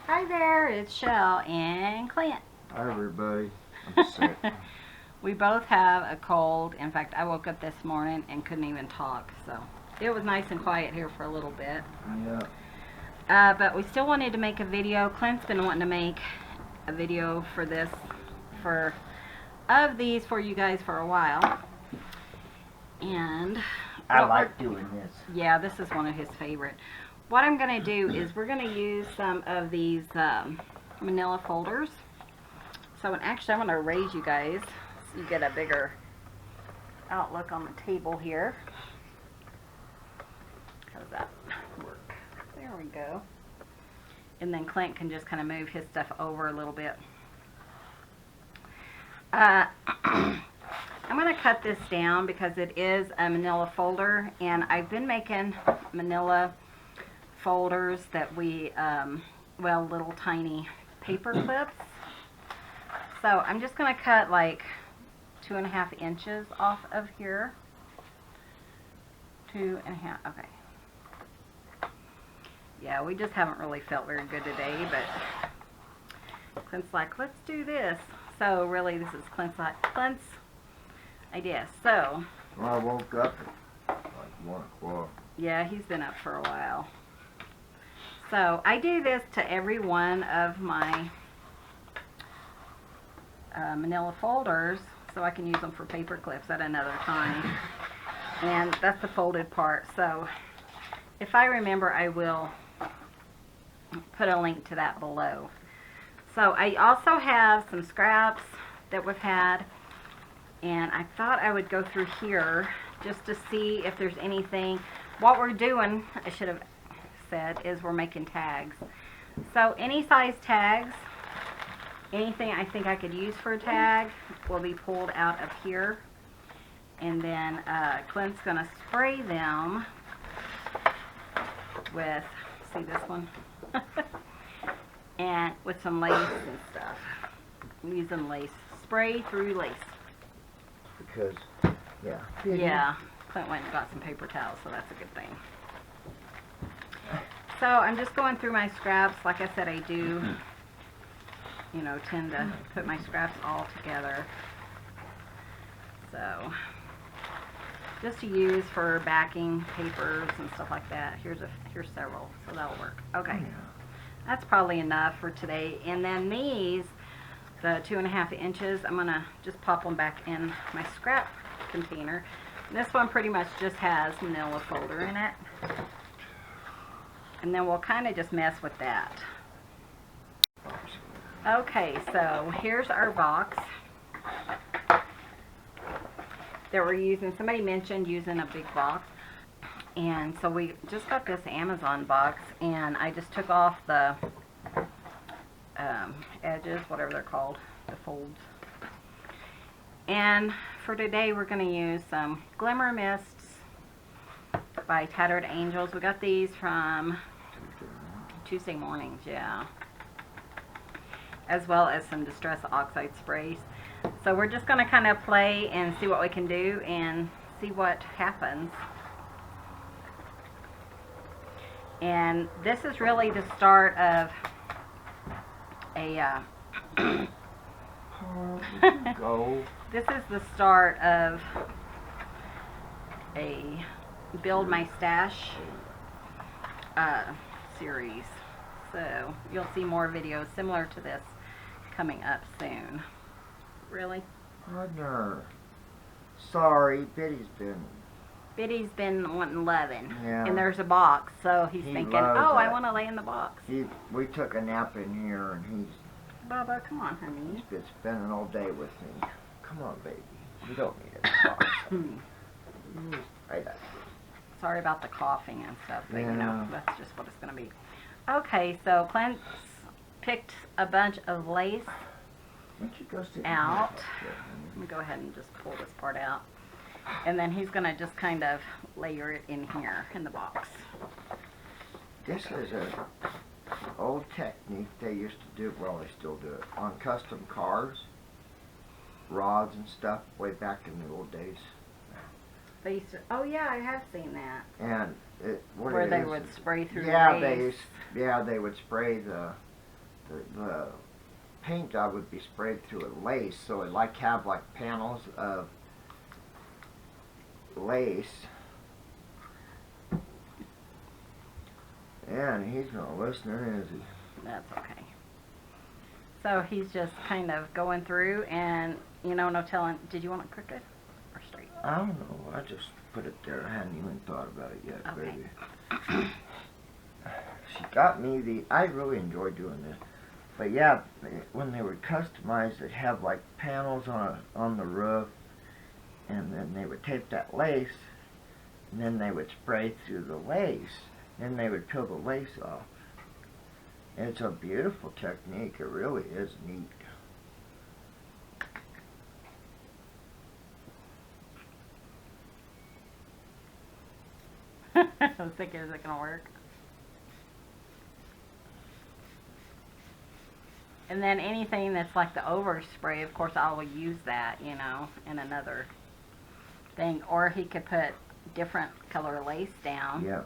Hi there, it's Shell and Clint. Hi everybody. I'm sick. We both have a cold. In fact, I woke up this morning and couldn't even talk, so it was nice and quiet here for a little bit. Yeah. But we still wanted to make a video. Clint's been wanting to make a video for this, of these for you guys for a while. And I like doing this. yeah, this is one of his favorite. What I'm going to do is we're going to use some of these manila folders. So actually I'm going to raise you guys so you get a bigger outlook on the table here. How does that work? There we go. And then Clint can just kind of move his stuff over a little bit. I'm going to cut this down because it is a manila folder, and I've been making manila folders that we, well, little tiny paper clips. So I'm just going to cut like 2.5 inches off of here. 2.5, okay. Yeah, we just haven't really felt very good today, but Clint's like, let's do this. So really this is Clint's idea. So Well, I woke up at like 1 o'clock. yeah, he's been up for a while. So I do this to every one of my manila folders so I can use them for paper clips at another time. And that's the folded part. So if I remember, I will put a link to that below. So I also have some scraps that we've had, and I thought I would go through here just to see if there's anything. What we're doing, I should have said, is we're making tags. So any size tags, anything I think I could use for a tag will be pulled out of here. And then Clint's going to spray them with, see this one? And with some lace and stuff. I'm using lace. Spray through lace. Because, yeah. Yeah. Clint went and got some paper towels, so that's a good thing. So I'm just going through my scraps. Like I said, I do, you know, tend to put my scraps all together. So just to use for backing papers and stuff like that. Here's several, so that'll work. Okay. That's probably enough for today. And then these, the 2.5 inches, I'm going to just pop them back in my scrap container. And this one pretty much just has manila folder in it. And then we'll kind of just mess with that. Okay, so here's our box that we're using. Somebody mentioned using a big box. And so we just got this Amazon box, and I just took off the edges, whatever they're called, the folds. And for today we're going to use some Glimmer Mists by Tattered Angels. We got these from Tuesday Mornings, yeah. As well as some Distress Oxide sprays. So we're just going to kind of play and see what we can do and see what happens. And this is really the start of a this is the start of a Build My Stash series. So you'll see more videos similar to this coming up soon. Really? Partner. Sorry, Biddy's been wanting loving. Yeah. And there's a box, so he's thinking, oh, I that. want to lay in the box. We took a nap in here, and Bubba, come on, honey. he's been spending all day with me. Come on, baby. We don't need a box. Sorry about the coughing and stuff, but yeah. you know, that's just what it's going to be. Okay, so Clint's picked a bunch of lace out. Let me go ahead and just pull this part out. And then he's going to just kind of layer it in here in the box. This is an old technique they used to do, well they still do it, on custom cars, rods and stuff, way back in the old days. They used to, oh yeah, I have seen that. And where they would spray through yeah, lace. they would spray the the paint job would be sprayed through a lace, so it'd like have like panels of lace. And he's not listening, is he? That's okay. So he's just kind of going through and, you know, no telling, did you want it crooked or straight? I don't know. I just put it there. I hadn't even thought about it yet, Okay. baby. She got me I really enjoy doing this. But yeah, when they were customized, they'd have like panels on the roof, and then they would tape that lace, and then they would spray through the lace, and they would peel the lace off. It's a beautiful technique. It really is neat. I was thinking, is it going to work? And then anything that's like the overspray, of course, I will use that, you know, in another thing. Or he could put different color lace down. Yeah.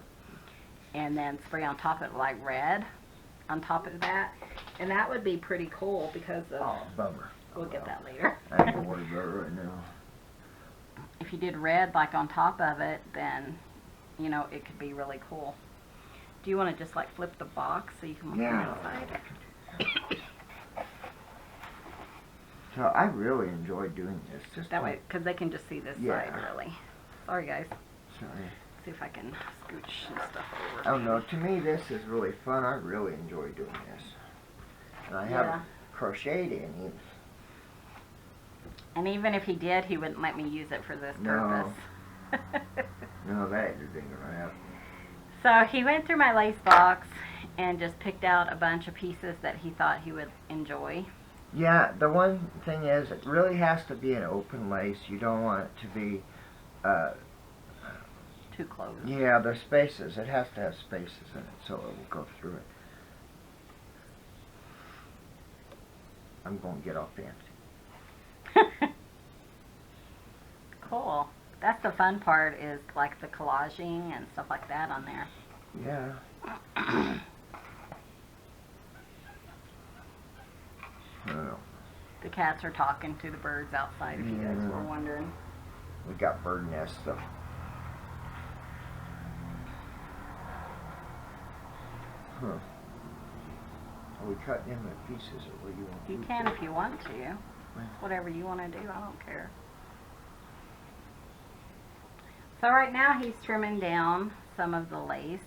And then spray on top of it like red on top of that. And that would be pretty cool because of, Oh, bummer. we'll get that later. I ain't gonna worry about it right now. If you did red like on top of it, then, you know, it could be really cool. Do you want to just like flip the box so you can look Yeah. on the inside? So I really enjoy doing this. Just That way, because they can just see this Yeah. side, really. Sorry, guys. Sorry. See if I can scooch some stuff over. I don't know. To me, this is really fun. I really enjoy doing this. And I Yeah. haven't crocheted any. And even if he did, he wouldn't let me use it for this No. purpose. No, that isn't gonna happen. So he went through my lace box and just picked out a bunch of pieces that he thought he would enjoy. Yeah, the one thing is, it really has to be an open lace. You don't want it to be, Too close. yeah, the spaces. It has to have spaces in it so it will go through it. I'm going to get all fancy. Cool. That's the fun part, is like the collaging and stuff like that on there. Yeah. Well, The cats are talking to the birds outside, if you guys Yeah. were wondering. we got bird nests though. Huh. Are we cutting them in pieces, or what do you want to You do? can if you want to. It's whatever you want to do. I don't care. So right now he's trimming down some of the lace.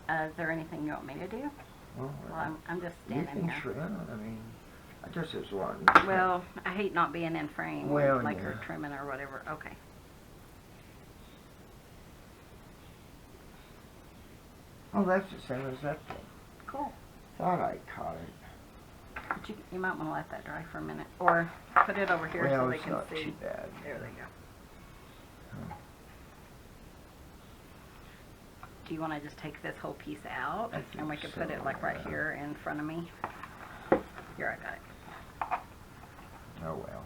Is there anything you want me to do? Well, Well, I'm just you standing can here. trim. I mean, I just was wanting. Well, I hate not being in frame, Well, like yeah. you're trimming or whatever. Okay. Oh, that's the same as that thing. Cool. Thought I caught it. But you might want to let that dry for a minute, or put it over here Well, so they it's can not see. too bad. There they go. Huh. Do you want to just take this whole piece out, I and we think can put it so, like right yeah. here in front of me? Here, I got it. Oh well.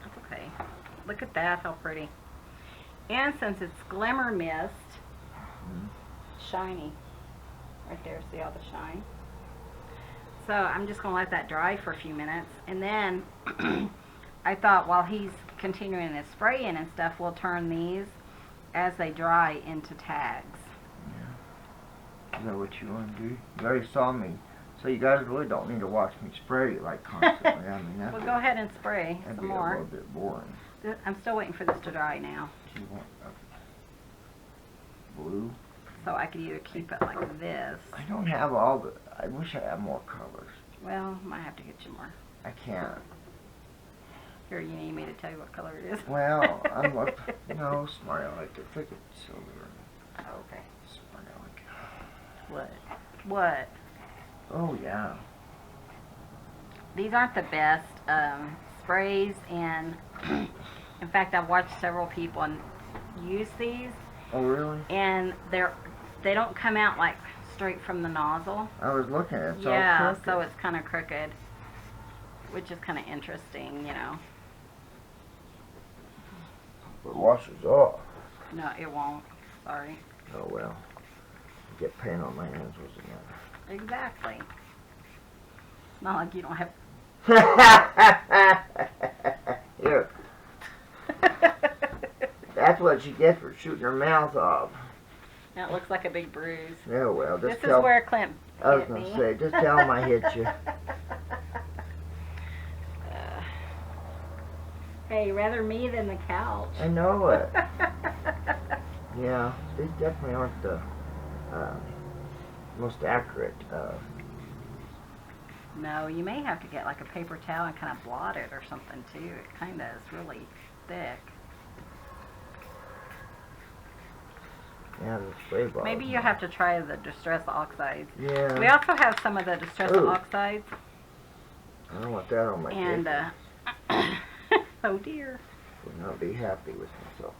That's okay. Look at that, how pretty. And since it's Glimmer Mist, Mhm. shiny. Right there, see all the shine? So I'm just going to let that dry for a few minutes. And then I thought while he's continuing his spraying and stuff, we'll turn these as they dry into tags. Yeah. Is that what you want to do? You already saw me. So you guys really don't need to watch me spray like constantly. I mean, Well, go ahead and spray that'd some be a more. little bit boring. I'm still waiting for this to dry now. Do you want blue? So I could either keep it like this. I don't have all the. I wish I had more colors. Well, might have to get you more. I can't. Here, you need me to tell you what color it is? Well, I'm like, no, smart aleck. I think it's silver. Okay. Smart aleck. What? What? Oh yeah. These aren't the best sprays, and in fact, I've watched several people use these, Oh really? and they don't come out like straight from the nozzle. I was looking at it. It's all Yeah, crooked. so it's kind of crooked, which is kind of interesting, you know. It washes off. No, it won't. Sorry. Oh well. Get paint on my hands was enough. Exactly. Not like you don't have. Here. That's what she gets for shooting her mouth off. Now it looks like a big bruise. Yeah, well, This just is tell. where Clint I was hit gonna me. say, just tell him I hit you. Hey, rather me than the couch. I know it. Yeah, these definitely aren't the most accurate. No, you may have to get like a paper towel and kind of blot it or something too. It kind of is really thick. Yeah, the spray bottle. Maybe you have to try the Distress Oxides. Yeah. We also have some of the Distress Ooh. Oxides. I don't want that on my And, paper. oh dear. Would not be happy with myself.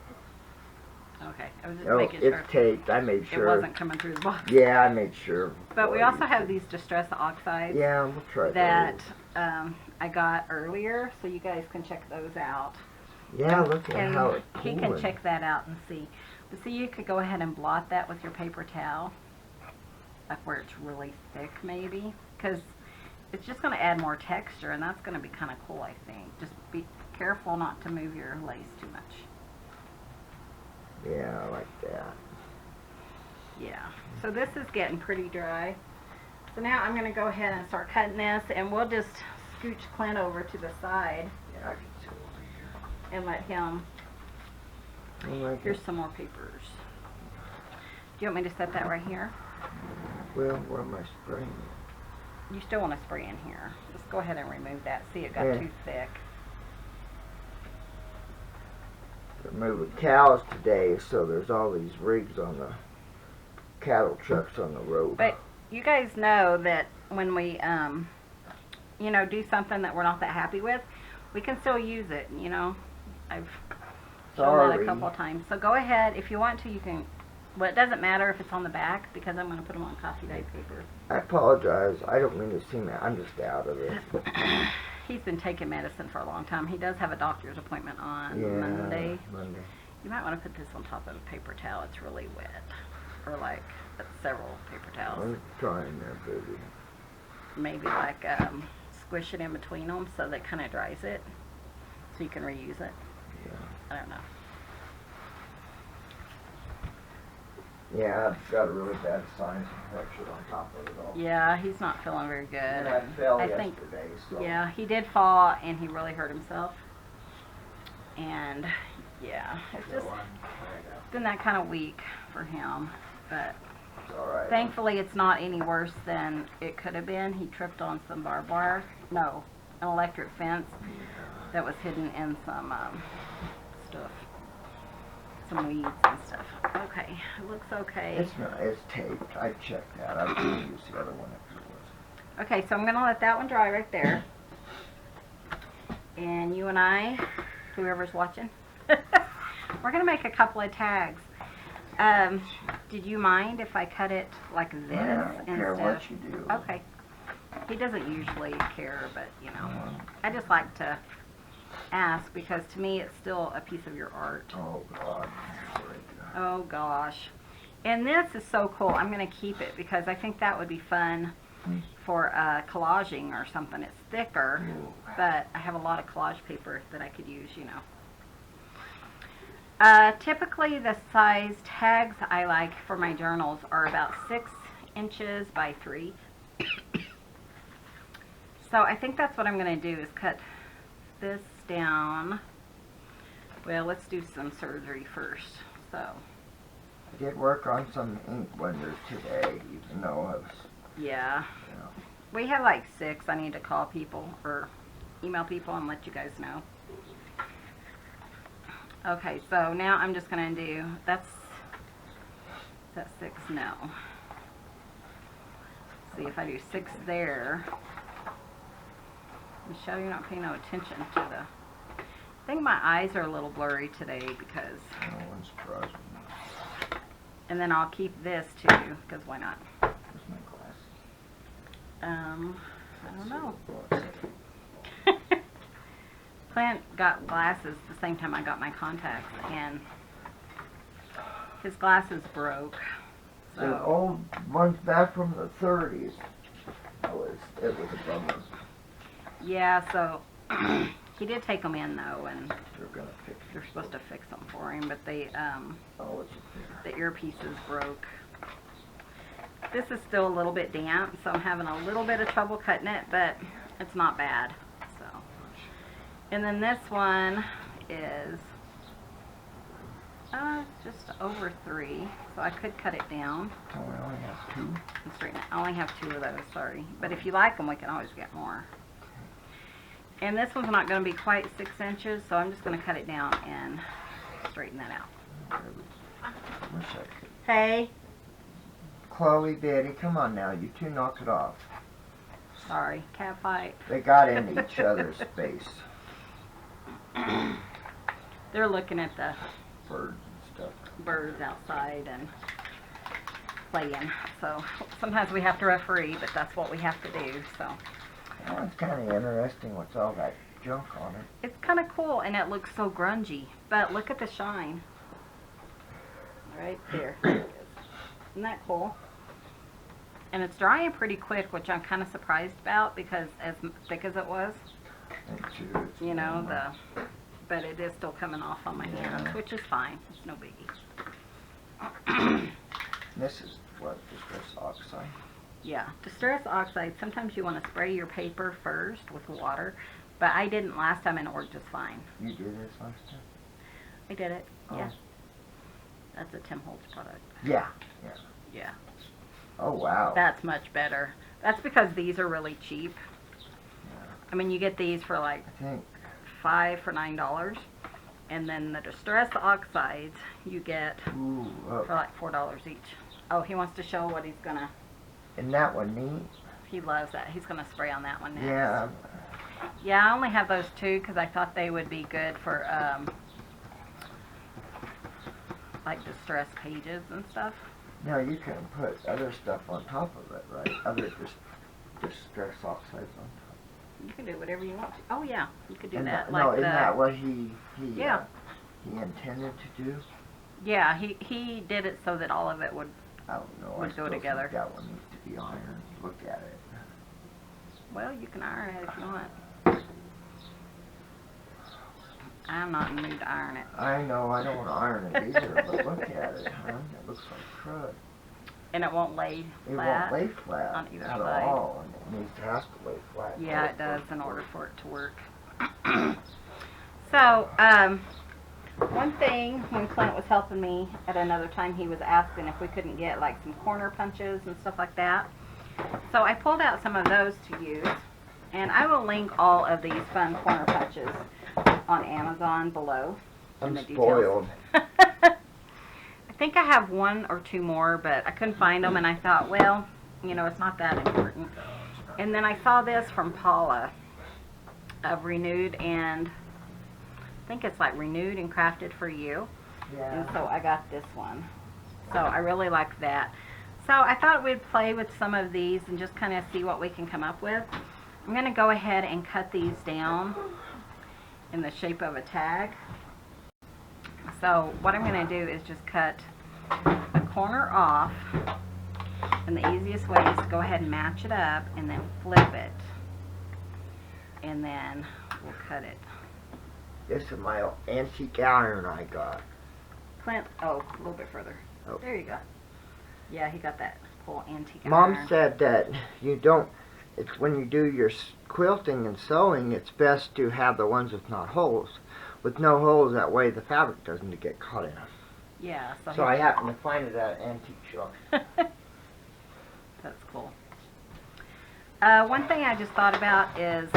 Okay, I was just Oh, making it's sure taped. I made it sure. wasn't coming through the box. Yeah, I made sure. But we before I also used have it. these Distress Oxides Yeah, we'll try that those. I got earlier, so you guys can check those out. Yeah, look at And how it's he pulling. can check that out and see. But see, you could go ahead and blot that with your paper towel, like where it's really thick maybe, because it's just going to add more texture, and that's going to be kind of cool, I think. Just be careful not to move your lace too much. Yeah, I like that. Yeah, so this is getting pretty dry. So now I'm going to go ahead and start cutting this, and we'll just scooch Clint over to the side Yeah, I can see over and let him. here. I like Here's it. some more papers. Do you want me to set that right here? Well, where am I spraying it? You still want to spray in here. Just go ahead and remove that. See, it got Yeah. too thick. They're moving cows today, so there's all these rigs on the cattle trucks on the road. But you guys know that when we, you know, do something that we're not that happy with, we can still use it, you know. I've shown that a Sorry. couple of times. So go ahead. If you want to, you can. Well, it doesn't matter if it's on the back because I'm going to put them on coffee dye paper. I apologize. I don't mean to seem that. I'm just out of this. He's been taking medicine for a long time. He does have a doctor's appointment on Yeah, Monday. Monday. You might want to put this on top of a paper towel. It's really wet. Or like several paper towels. I'm trying there, baby. Maybe like squish it in between them so that kind of dries it. So you can reuse it. Yeah. I don't know. Yeah, I've got a really bad sinus infection on top of it all. Yeah, he's not feeling very good. And I fell I think, yesterday, so. yeah, he did fall and he really hurt himself. And yeah, it's just been that kind of week for him. But It's alright. thankfully it's not any worse than it could have been. He tripped on some barbed wire. No, an electric fence that was hidden in some stuff. Some weeds and stuff. Okay, it looks okay. It's not, it's taped. I checked that. I was going to use the other one if it was. Okay, so I'm going to let that one dry right there. And you and I, whoever's watching, we're going to make a couple of tags. Did you mind if I cut it like this I don't care instead? what you do. Okay. He doesn't usually care, but you know, I just like to ask because to me it's still a piece of your art. Oh, God. Oh gosh. And this is so cool. I'm going to keep it because I think that would be fun for collaging or something. It's thicker, but I have a lot of collage paper that I could use, you know. Typically the size tags I like for my journals are about 6 inches by 3. So I think that's what I'm going to do is cut this down. Well, let's do some surgery first. So I did work on some ink blenders today, even though I was, yeah, you know. we have like 6. I need to call people or email people and let you guys know. Okay, so now I'm just going to do, that's 6? No. See if I do 6 there. Michelle, you're not paying no attention to the, I think my eyes are a little blurry today because, No one surprised me. and then I'll keep this too, because why not? Where's my glasses? I don't know. Clint got glasses the same time I got my contacts, and his glasses broke. The old ones back from the 30s. It was a bummer. Yeah, so he did take them in though, and They're gonna fix they're supposed to fix them for him, but they Oh, it's there. the earpieces broke. This is still a little bit damp, so I'm having a little bit of trouble cutting it, but it's not bad. So, and then this one is just over 3, so I could cut it down Oh, we only have 2. and straighten it. I only have 2 of those, sorry. But if you like them, we can always get more. And this one's not going to be quite 6 inches, so I'm just going to cut it down and straighten that out. Wish I could. Hey, Chloe, Betty, come on now. You two knock it off. sorry, cat fight. They got in each other's space. They're looking at the Birds and stuff. birds outside and playing. So sometimes we have to referee, but that's what we have to do. So Oh, it's kind of interesting what's all that junk on it. it's kind of cool, and it looks so grungy. But look at the shine. Right there. There it is. Isn't that cool? And it's drying pretty quick, which I'm kind of surprised about because as thick as it was, And two, it's you know, warmer. but it is still coming off on my hands, Yeah. which is fine. It's no biggie. This is what, distress oxide? Yeah, distress oxide, sometimes you want to spray your paper first with water, but I didn't last time and it worked just fine. You did this last time? I did it, yeah. Oh. That's a Tim Holtz product. Yeah. Yeah, Oh, wow. that's much better. That's because these are really cheap. Yeah. I mean, you get these for like I think, 5 for $9, and then the distress oxides you get ooh, for like $4 each. Oh, he wants to show what he's gonna, isn't that one neat? he loves that. He's gonna spray on that one next. Yeah. Yeah, I only have those 2 because I thought they would be good for like distress pages and stuff. Now you can put other stuff on top of it, right? Other distress oxides on top. You can do whatever you want to. Oh yeah, you could do And that. no, Like isn't the, that what he Yeah. he intended to do? yeah, he did it so that all of it would. I don't know. Would I go still together. think that one needs to be ironed. Look at it. Well, you can iron it if you want. I'm not in the mood to iron it. I know. I don't want to iron it either, but look at it, huh? It looks like crud. And it won't lay It flat. won't lay flat on either at side. all, and it needs to have to lay flat. Yeah, it does in order for it to work. So, one thing when Clint was helping me at another time, he was asking if we couldn't get like some corner punches and stuff like that. So I pulled out some of those to use, and I will link all of these fun corner punches on Amazon below. in I'm the details. spoiled. I think I have 1 or 2 more, but I couldn't find them, and I thought, well, you know, it's not that important. And then I saw this from Paula of Renewed, and I think it's like Renewed and Crafted for You. And Yeah. so I got this one. So I really like that. So I thought we'd play with some of these and just kind of see what we can come up with. I'm going to go ahead and cut these down in the shape of a tag. So what I'm going to do is just cut a corner off, and the easiest way is to go ahead and match it up and then flip it, and then we'll cut it. This is my antique iron I got. Clint, oh, a little bit further. Oh. There you go. Yeah, he got that whole antique Mom iron. said that you don't, it's when you do your quilting and sewing, it's best to have the ones with not holes. With no holes, that way the fabric doesn't get caught in them. Yeah, So I happened to find it at an antique shop. That's cool. One thing I just thought about is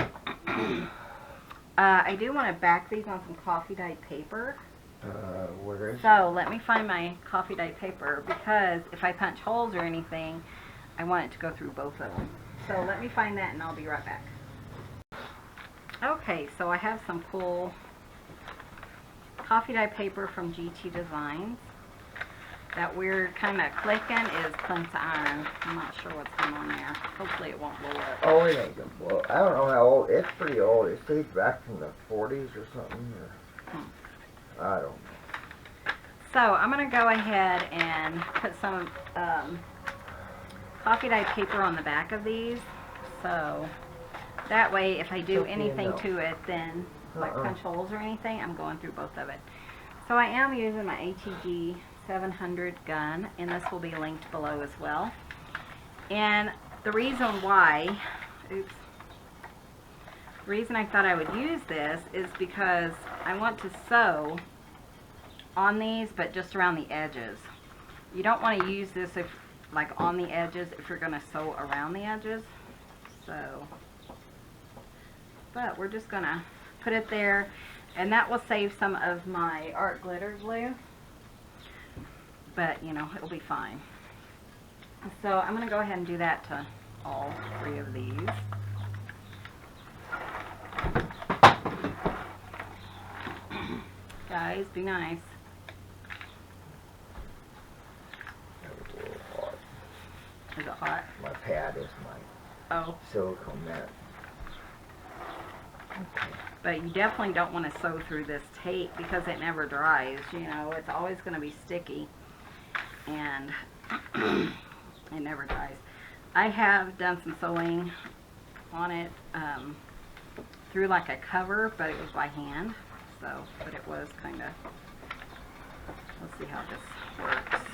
I do want to back these on some coffee dyed paper. Where is it? So let me find my coffee dyed paper, because if I punch holes or anything, I want it to go through both of them. So let me find that and I'll be right back. Okay, so I have some cool coffee dye paper from GT Designs. That weird kind of clicking is Clint's iron. I'm not sure what's going on there. Hopefully it won't blow up. Oh, it ain't gonna blow. I don't know how old. It's pretty old. It dates back from the 40s or something. Or, I don't know. So I'm going to go ahead and put some coffee dye paper on the back of these. So that way if I do anything to it, then like punch holes or anything, I'm going through both of it. So I am using my ATG 700 gun, and this will be linked below as well. And the reason why, the reason I thought I would use this is because I want to sew on these, but just around the edges. You don't want to use this if, like, on the edges if you're going to sew around the edges. So, but we're just going to put it there, and that will save some of my art glitter glue. But, you know, it'll be fine. So I'm going to go ahead and do that to all 3 of these. Guys, be nice. That was a little hard. Is it hot? My pad is my silicone mat. Okay. But you definitely don't want to sew through this tape because it never dries. You know, it's always going to be sticky. And it never dries. I have done some sewing on it through like a cover, but it was by hand. So, but it was kind of, let's see how this works.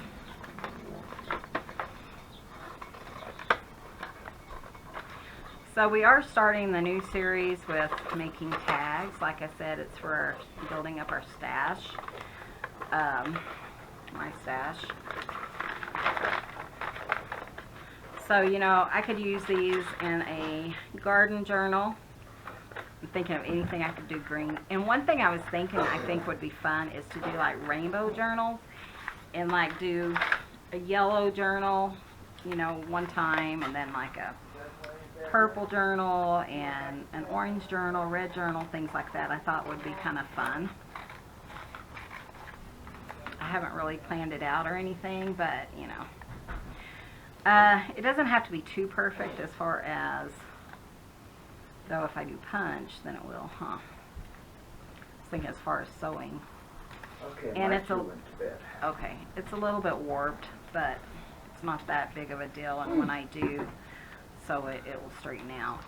So we are starting the new series with making tags. Like I said, it's for building up our stash, my stash. So, you know, I could use these in a garden journal. I'm thinking of anything I could do green. And one thing I was thinking I think would be fun is to do like rainbow journals and like do a yellow journal, you know, one time, and then like a purple journal and an orange journal, red journal, things like that. I thought would be kind of fun. I haven't really planned it out or anything, but you know. It doesn't have to be too perfect as far as, though if I do punch, then it will, huh? I was thinking as far as sewing. Okay, and my it's a, went to bed. okay, it's a little bit warped, but it's not that big of a deal, and when I do sew it, it will straighten out.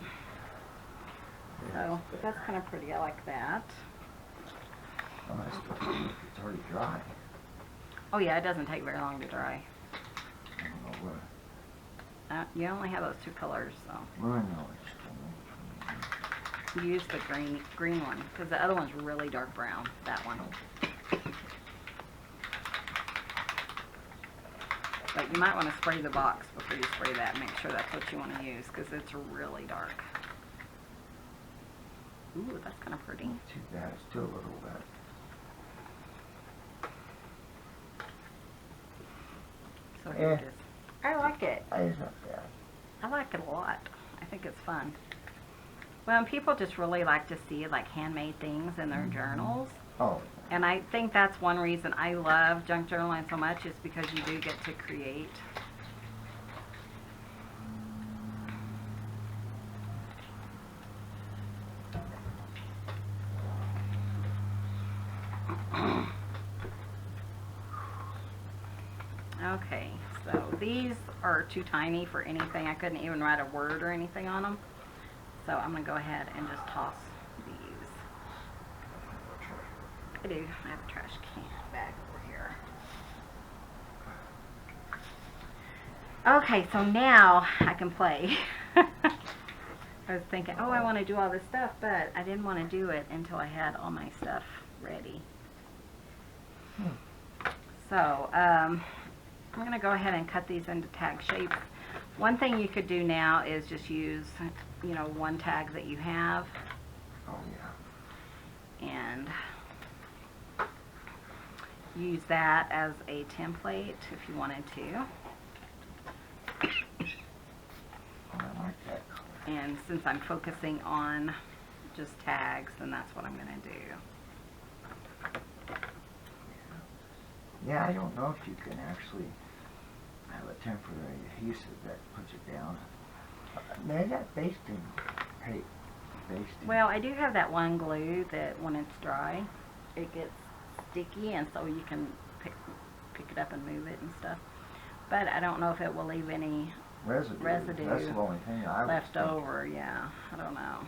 So, but that's kind of pretty. I like that. Oh, it's already dry. Oh yeah, it doesn't take very long to dry. I don't know what. You only have those 2 colors, so. Well, I know it's Use the green one, because the other one's really dark brown, that one. But you might want to spray the box before you spray that and make sure that's what you want to use, because it's really dark. Ooh, that's kind of pretty. too bad. It's still a little wet. So here it is. I like it. It's not bad. I like it a lot. I think it's fun. Well, and people just really like to see like handmade things in their journals. Oh. And I think that's one reason I love junk journaling so much, is because you do get to create. Okay, so these are too tiny for anything. I couldn't even write a word or anything on them. So I'm going to go ahead and just toss these. I do. I have a trash can bag over here. Okay, so now I can play. I was thinking, oh, I want to do all this stuff, but I didn't want to do it until I had all my stuff ready. So, I'm going to go ahead and cut these into tag shapes. One thing you could do now is just use, you know, one tag that you have. Oh, yeah. And use that as a template if you wanted to. Oh, I like that color. And since I'm focusing on just tags, then that's what I'm going to do. Yeah, I don't know if you can actually have a temporary adhesive that puts it down. Maybe that basting tape. Well, I do have that one glue that when it's dry, it gets sticky, and so you can pick it up and move it and stuff. But I don't know if it will leave any Residue. That's the only thing I was left thinking. over. Yeah, I don't know.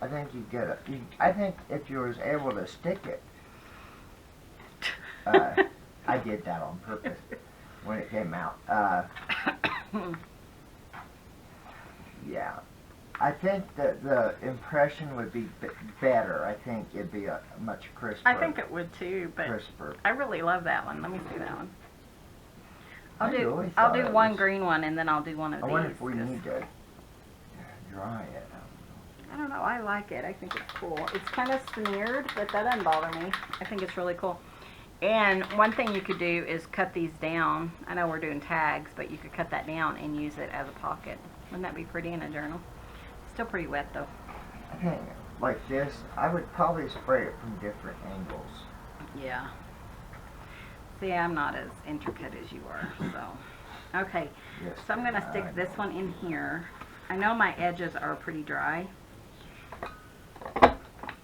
I think you get I think if you was able to stick it, I did that on purpose when it came out. Yeah, I think that the impression would be better. I think it'd be a much crisper. I think it would too, but crisper. I really love that one. Let me see that one. I'll really do one green one and then I'll do one of I these. wonder if we need to dry it. I don't know. I like it. I think it's cool. It's kind of smeared, but that doesn't bother me. I think it's really cool. And one thing you could do is cut these down. I know we're doing tags, but you could cut that down and use it as a pocket. Wouldn't that be pretty in a journal? Still pretty wet though. I think like this, I would probably spray it from different angles. Yeah. See, I'm not as intricate as you are, so. Okay, Yes, so I'm going to stick this one in here. I know my edges are pretty dry.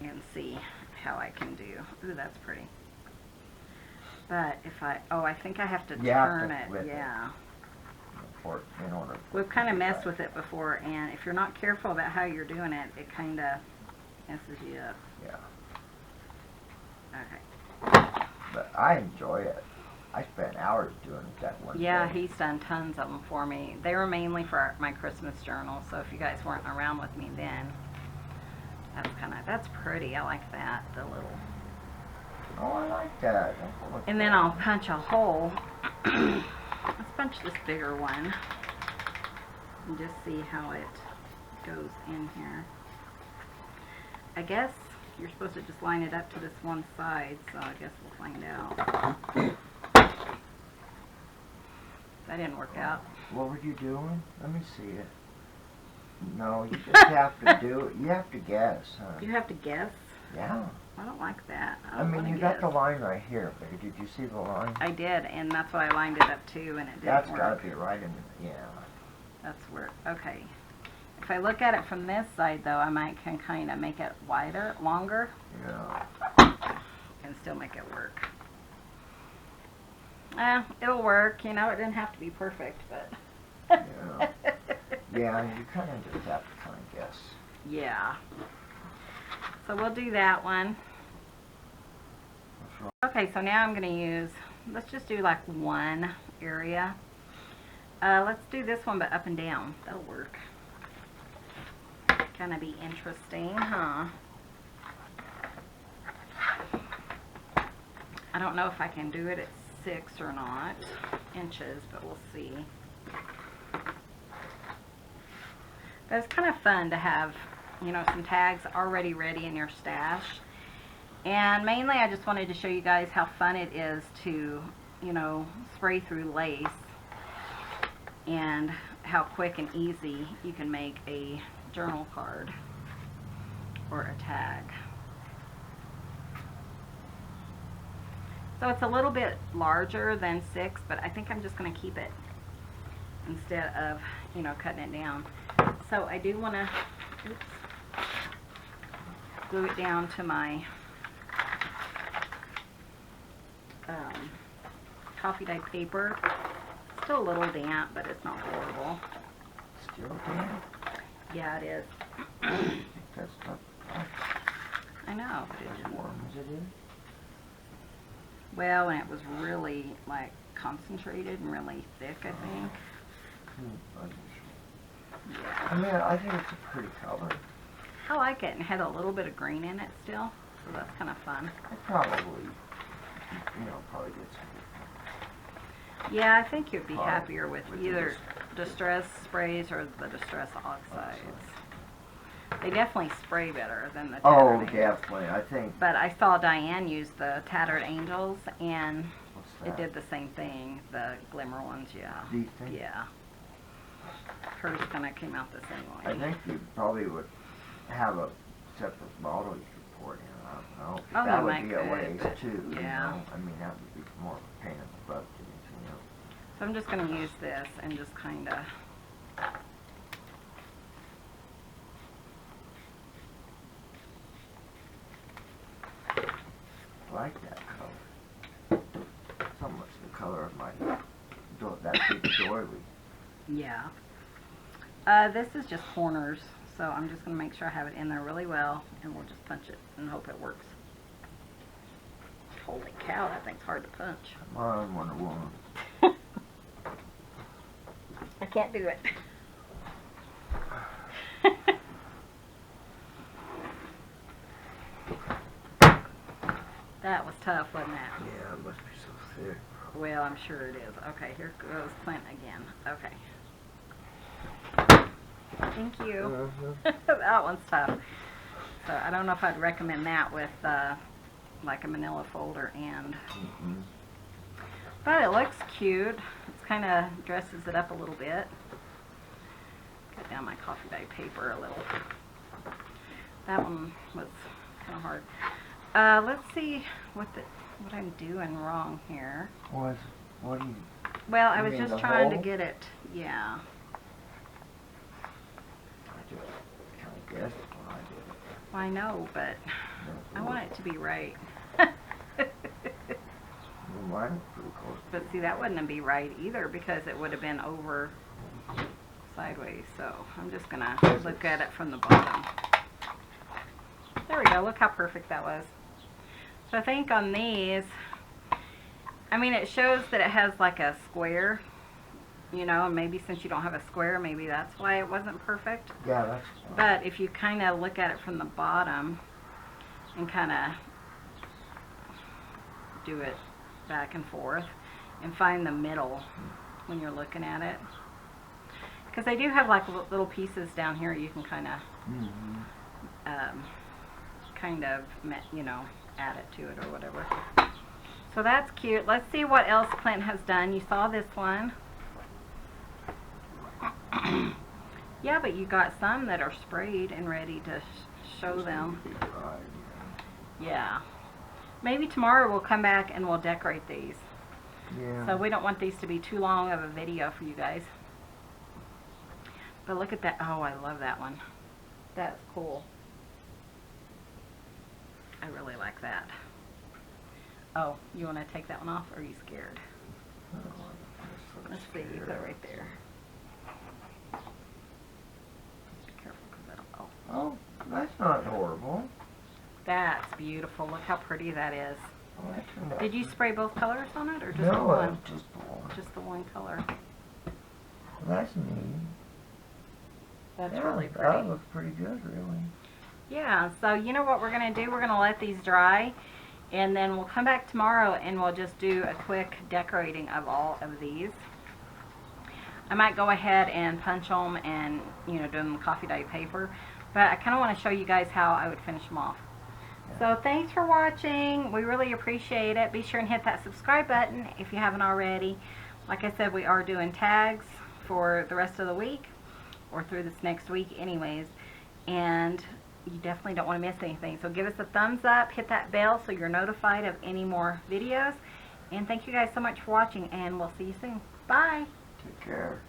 And see how I can do. Ooh, that's pretty. But if I think I have to turn it. Yeah. In order. We've kind of messed with it before, and if you're not careful about how you're doing it, it kind of messes you up. Yeah. Okay. But I enjoy it. I spent hours doing it that one Yeah, day. he's done tons of them for me. They were mainly for my Christmas journal, so if you guys weren't around with me then, that's pretty. I like that, the little. Oh, I like that. And then I'll punch a hole. Let's punch this bigger one and just see how it goes in here. I guess you're supposed to just line it up to this one side, so I guess we'll find out. That didn't work out. What were you doing? Let me see it. No, you just have to do it. You have to guess, huh? You have to guess? Yeah. I don't like that. I mean, you got the line right here, but did you see the line? I did, and that's what I lined it up to, and it didn't That's work. got to be right in the, yeah. That's where, okay. If I look at it from this side, though, I might can kind of make it wider, longer, Yeah. and still make it work. It'll work, you know, it didn't have to be perfect, but. Yeah. Yeah, you kind of just have to kind of guess. Yeah. So we'll do that one. What's wrong? Okay, so now I'm going to use, let's just do like one area. Let's do this one, but up and down. That'll work. Gonna be interesting, huh? I don't know if I can do it at 6 or not inches, but we'll see. But it's kind of fun to have, you know, some tags already ready in your stash. And mainly I just wanted to show you guys how fun it is to, you know, spray through lace, and how quick and easy you can make a journal card or a tag. So it's a little bit larger than 6, but I think I'm just going to keep it instead of, you know, cutting it down. So I do want to glue it down to my coffee dye paper. Still a little damp, but it's not horrible. Still damp? Yeah, it is. That's not I know. as warm as it is. Well, and it was really like concentrated and really thick, I think. Yeah. I mean, I think it's a pretty color. I like it, and had a little bit of green in it still, so that's kind of fun. I probably, you know, probably get some. Yeah, I think you'd be Probably happier with with either Distress sprays or the Distress oxides. They definitely spray better than the Oh, Tattered Angels. definitely. I think. But I saw Diane use the Tattered Angels, and What's it that? did the same thing. The glimmer ones, yeah. Do you think? Yeah. Hers kind of came out the same I way. think you probably would have a separate bottle you could pour it in. I don't know. Oh, That you would might be a could, waste but too. You yeah. know? I mean, that would be more of a pain in the butt than anything else. So I'm just going to use this and just kind of... I like that color. That'd be doily. Yeah. This is just corners, so I'm just going to make sure I have it in there really well, and we'll just punch it and hope it works. Holy cow, that thing's hard to punch. Come on, Wonder Woman. I can't do it. That was tough, wasn't it? Yeah, it must be so thick. Well, I'm sure it is. Okay, here goes Clint again. Okay. Thank you. That one's tough. So I don't know if I'd recommend that with like a manila folder and... But it looks cute. It's kind of dresses it up a little bit. Cut down my coffee dye paper a little. That one was kind of hard. Let's see what I'm doing wrong here. What do you... Well, I You was mean just the trying to hole? get it. Yeah. I just kind of guessed when I did it. Well, I know, but I want it to be right. Well, mine was pretty close. But see, that wouldn't be right either because it would have been over sideways. So I'm just going to look at it from the bottom. There we go. Look how perfect that was. So I think on these, I mean, it shows that it has like a square, you know, and maybe since you don't have a square, maybe that's why it wasn't perfect. Yeah, that's fine. But if you kind of look at it from the bottom and kind of do it back and forth and find the middle when you're looking at it. Because they do have like little pieces down here you can kind of, you know, add it to it or whatever. So that's cute. Let's see what else Clint has done. You saw this one. Yeah, but you got some that are sprayed and ready to show them. Yeah. Maybe tomorrow we'll come back and we'll decorate these. Yeah. So we don't want these to be too long of a video for you guys. But look at that. Oh, I love that one. That's cool. I really like that. Oh, you want to take that one off or are you scared? Let's see, you got it right there. Be careful because that'll... Oh, that's not horrible. That's beautiful. Look how pretty that is. Oh, that turned out Did you spray both colors on it or just the No, one? just the one. Just the one color. That's neat. That's Yeah, really that pretty. looks pretty good, really. Yeah, so you know what we're going to do? We're going to let these dry and then we'll come back tomorrow and we'll just do a quick decorating of all of these. I might go ahead and punch them and, you know, do them in coffee dye paper. But I kind of want to show you guys how I would finish them off. So thanks for watching. We really appreciate it. Be sure and hit that subscribe button if you haven't already. Like I said, we are doing tags for the rest of the week or through this next week anyways. And you definitely don't want to miss anything. So give us a thumbs up, hit that bell so you're notified of any more videos. And thank you guys so much for watching and we'll see you soon. Bye. Take care.